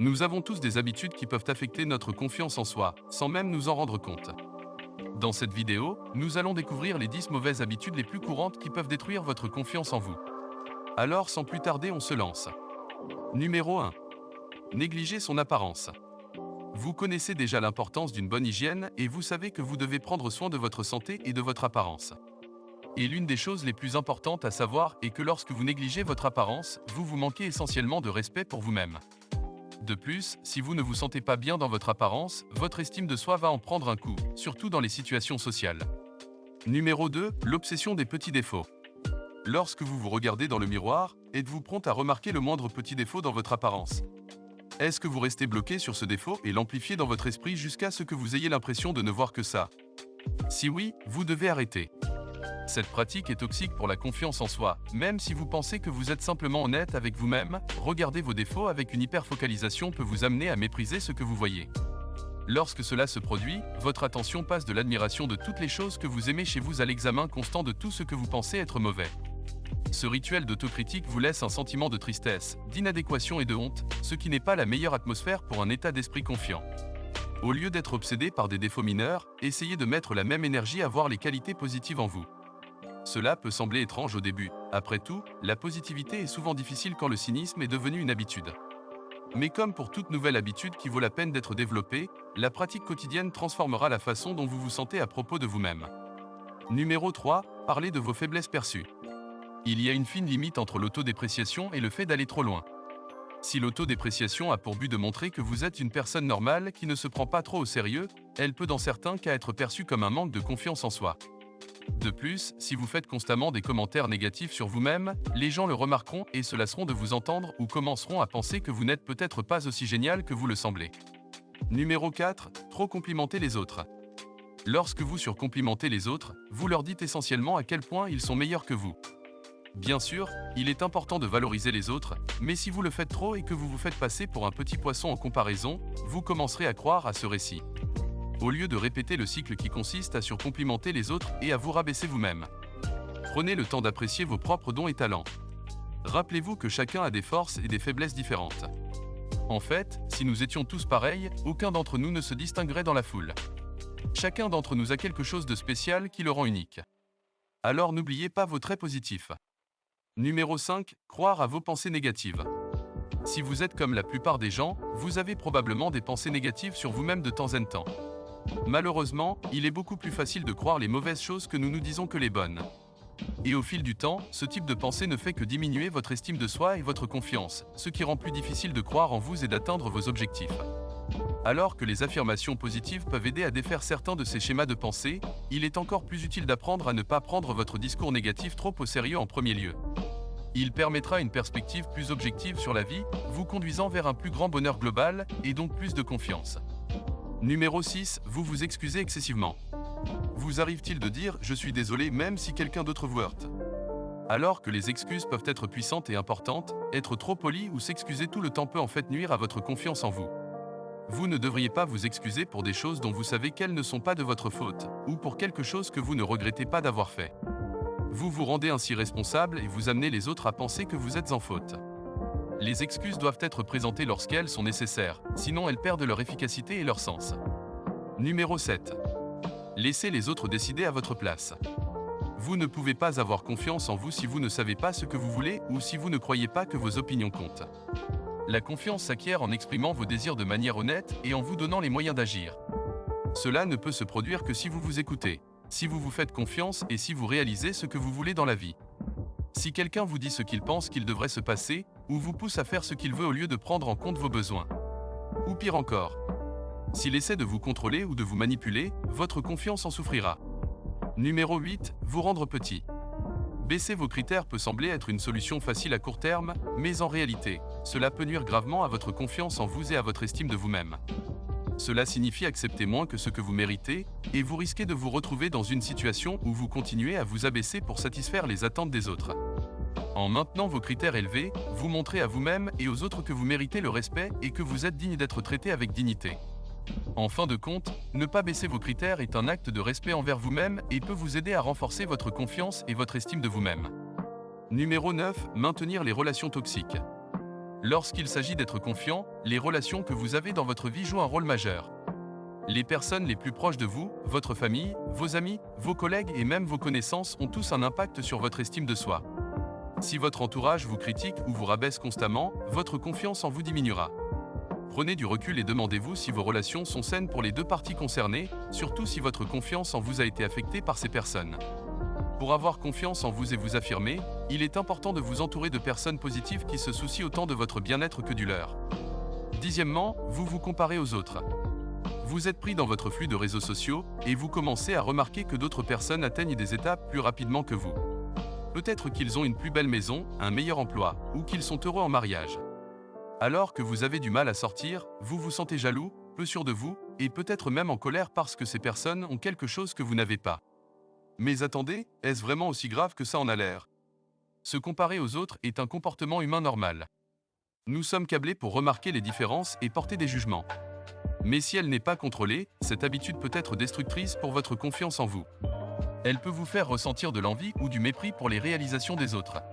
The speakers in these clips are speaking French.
Nous avons tous des habitudes qui peuvent affecter notre confiance en soi, sans même nous en rendre compte. Dans cette vidéo, nous allons découvrir les 10 mauvaises habitudes les plus courantes qui peuvent détruire votre confiance en vous. Alors, sans plus tarder, on se lance. Numéro 1. Négliger son apparence. Vous connaissez déjà l'importance d'une bonne hygiène et vous savez que vous devez prendre soin de votre santé et de votre apparence. Et l'une des choses les plus importantes à savoir est que lorsque vous négligez votre apparence, vous vous manquez essentiellement de respect pour vous-même. De plus, si vous ne vous sentez pas bien dans votre apparence, votre estime de soi va en prendre un coup, surtout dans les situations sociales. Numéro 2. L'obsession des petits défauts. Lorsque vous vous regardez dans le miroir, êtes-vous prompt à remarquer le moindre petit défaut dans votre apparence? Est-ce que vous restez bloqué sur ce défaut et l'amplifiez dans votre esprit jusqu'à ce que vous ayez l'impression de ne voir que ça? Si oui, vous devez arrêter. Cette pratique est toxique pour la confiance en soi. Même si vous pensez que vous êtes simplement honnête avec vous-même, regarder vos défauts avec une hyperfocalisation peut vous amener à mépriser ce que vous voyez. Lorsque cela se produit, votre attention passe de l'admiration de toutes les choses que vous aimez chez vous à l'examen constant de tout ce que vous pensez être mauvais. Ce rituel d'autocritique vous laisse un sentiment de tristesse, d'inadéquation et de honte, ce qui n'est pas la meilleure atmosphère pour un état d'esprit confiant. Au lieu d'être obsédé par des défauts mineurs, essayez de mettre la même énergie à voir les qualités positives en vous. Cela peut sembler étrange au début. Après tout, la positivité est souvent difficile quand le cynisme est devenu une habitude. Mais comme pour toute nouvelle habitude qui vaut la peine d'être développée, la pratique quotidienne transformera la façon dont vous vous sentez à propos de vous-même. Numéro 3. Parlez de vos faiblesses perçues. Il y a une fine limite entre l'autodépréciation et le fait d'aller trop loin. Si l'autodépréciation a pour but de montrer que vous êtes une personne normale qui ne se prend pas trop au sérieux, elle peut dans certains cas être perçue comme un manque de confiance en soi. De plus, si vous faites constamment des commentaires négatifs sur vous-même, les gens le remarqueront et se lasseront de vous entendre ou commenceront à penser que vous n'êtes peut-être pas aussi génial que vous le semblez. Numéro 4. Trop complimenter les autres. Lorsque vous surcomplimentez les autres, vous leur dites essentiellement à quel point ils sont meilleurs que vous. Bien sûr, il est important de valoriser les autres, mais si vous le faites trop et que vous vous faites passer pour un petit poisson en comparaison, vous commencerez à croire à ce récit. Au lieu de répéter le cycle qui consiste à surcomplimenter les autres et à vous rabaisser vous-même. Prenez le temps d'apprécier vos propres dons et talents. Rappelez-vous que chacun a des forces et des faiblesses différentes. En fait, si nous étions tous pareils, aucun d'entre nous ne se distinguerait dans la foule. Chacun d'entre nous a quelque chose de spécial qui le rend unique. Alors n'oubliez pas vos traits positifs. Numéro 5. Croire à vos pensées négatives. Si vous êtes comme la plupart des gens, vous avez probablement des pensées négatives sur vous-même de temps en temps. Malheureusement, il est beaucoup plus facile de croire les mauvaises choses que nous nous disons que les bonnes. Et au fil du temps, ce type de pensée ne fait que diminuer votre estime de soi et votre confiance, ce qui rend plus difficile de croire en vous et d'atteindre vos objectifs. Alors que les affirmations positives peuvent aider à défaire certains de ces schémas de pensée, il est encore plus utile d'apprendre à ne pas prendre votre discours négatif trop au sérieux en premier lieu. Il permettra une perspective plus objective sur la vie, vous conduisant vers un plus grand bonheur global et donc plus de confiance. Numéro 6. Vous vous excusez excessivement. Vous arrive-t-il de dire « je suis désolé » même si quelqu'un d'autre vous heurte? Alors que les excuses peuvent être puissantes et importantes, être trop poli ou s'excuser tout le temps peut en fait nuire à votre confiance en vous. Vous ne devriez pas vous excuser pour des choses dont vous savez qu'elles ne sont pas de votre faute, ou pour quelque chose que vous ne regrettez pas d'avoir fait. Vous vous rendez ainsi responsable et vous amenez les autres à penser que vous êtes en faute. Les excuses doivent être présentées lorsqu'elles sont nécessaires, sinon elles perdent leur efficacité et leur sens. Numéro 7. Laissez les autres décider à votre place. Vous ne pouvez pas avoir confiance en vous si vous ne savez pas ce que vous voulez ou si vous ne croyez pas que vos opinions comptent. La confiance s'acquiert en exprimant vos désirs de manière honnête et en vous donnant les moyens d'agir. Cela ne peut se produire que si vous vous écoutez, si vous vous faites confiance et si vous réalisez ce que vous voulez dans la vie. Si quelqu'un vous dit ce qu'il pense qu'il devrait se passer, ou vous pousse à faire ce qu'il veut au lieu de prendre en compte vos besoins. Ou pire encore, s'il essaie de vous contrôler ou de vous manipuler, votre confiance en souffrira. Numéro 8. Vous rendre petit. Baisser vos critères peut sembler être une solution facile à court terme, mais en réalité, cela peut nuire gravement à votre confiance en vous et à votre estime de vous-même. Cela signifie accepter moins que ce que vous méritez, et vous risquez de vous retrouver dans une situation où vous continuez à vous abaisser pour satisfaire les attentes des autres. En maintenant vos critères élevés, vous montrez à vous-même et aux autres que vous méritez le respect et que vous êtes digne d'être traité avec dignité. En fin de compte, ne pas baisser vos critères est un acte de respect envers vous-même et peut vous aider à renforcer votre confiance et votre estime de vous-même. Numéro 9. Maintenir les relations toxiques. Lorsqu'il s'agit d'être confiant, les relations que vous avez dans votre vie jouent un rôle majeur. Les personnes les plus proches de vous, votre famille, vos amis, vos collègues et même vos connaissances ont tous un impact sur votre estime de soi. Si votre entourage vous critique ou vous rabaisse constamment, votre confiance en vous diminuera. Prenez du recul et demandez-vous si vos relations sont saines pour les deux parties concernées, surtout si votre confiance en vous a été affectée par ces personnes. Pour avoir confiance en vous et vous affirmer, il est important de vous entourer de personnes positives qui se soucient autant de votre bien-être que du leur. Dixièmement, vous vous comparez aux autres. Vous êtes pris dans votre flux de réseaux sociaux et vous commencez à remarquer que d'autres personnes atteignent des étapes plus rapidement que vous. Peut-être qu'ils ont une plus belle maison, un meilleur emploi, ou qu'ils sont heureux en mariage. Alors que vous avez du mal à sortir, vous vous sentez jaloux, peu sûr de vous, et peut-être même en colère parce que ces personnes ont quelque chose que vous n'avez pas. Mais attendez, est-ce vraiment aussi grave que ça en a l'air? Se comparer aux autres est un comportement humain normal. Nous sommes câblés pour remarquer les différences et porter des jugements. Mais si elle n'est pas contrôlée, cette habitude peut être destructrice pour votre confiance en vous. Elle peut vous faire ressentir de l'envie ou du mépris pour les réalisations des autres.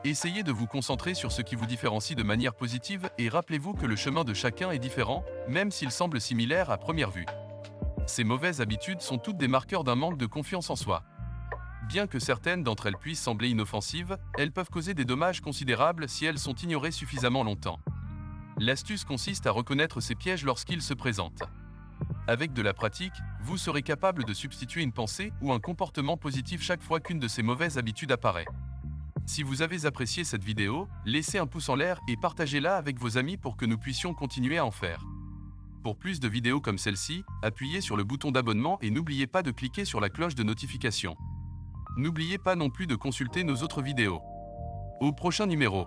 Essayez de vous concentrer sur ce qui vous différencie de manière positive et rappelez-vous que le chemin de chacun est différent, même s'il semble similaire à première vue. Ces mauvaises habitudes sont toutes des marqueurs d'un manque de confiance en soi. Bien que certaines d'entre elles puissent sembler inoffensives, elles peuvent causer des dommages considérables si elles sont ignorées suffisamment longtemps. L'astuce consiste à reconnaître ces pièges lorsqu'ils se présentent. Avec de la pratique, vous serez capable de substituer une pensée ou un comportement positif chaque fois qu'une de ces mauvaises habitudes apparaît. Si vous avez apprécié cette vidéo, laissez un pouce en l'air et partagez-la avec vos amis pour que nous puissions continuer à en faire. Pour plus de vidéos comme celle-ci, appuyez sur le bouton d'abonnement et n'oubliez pas de cliquer sur la cloche de notification. N'oubliez pas non plus de consulter nos autres vidéos. Au prochain numéro.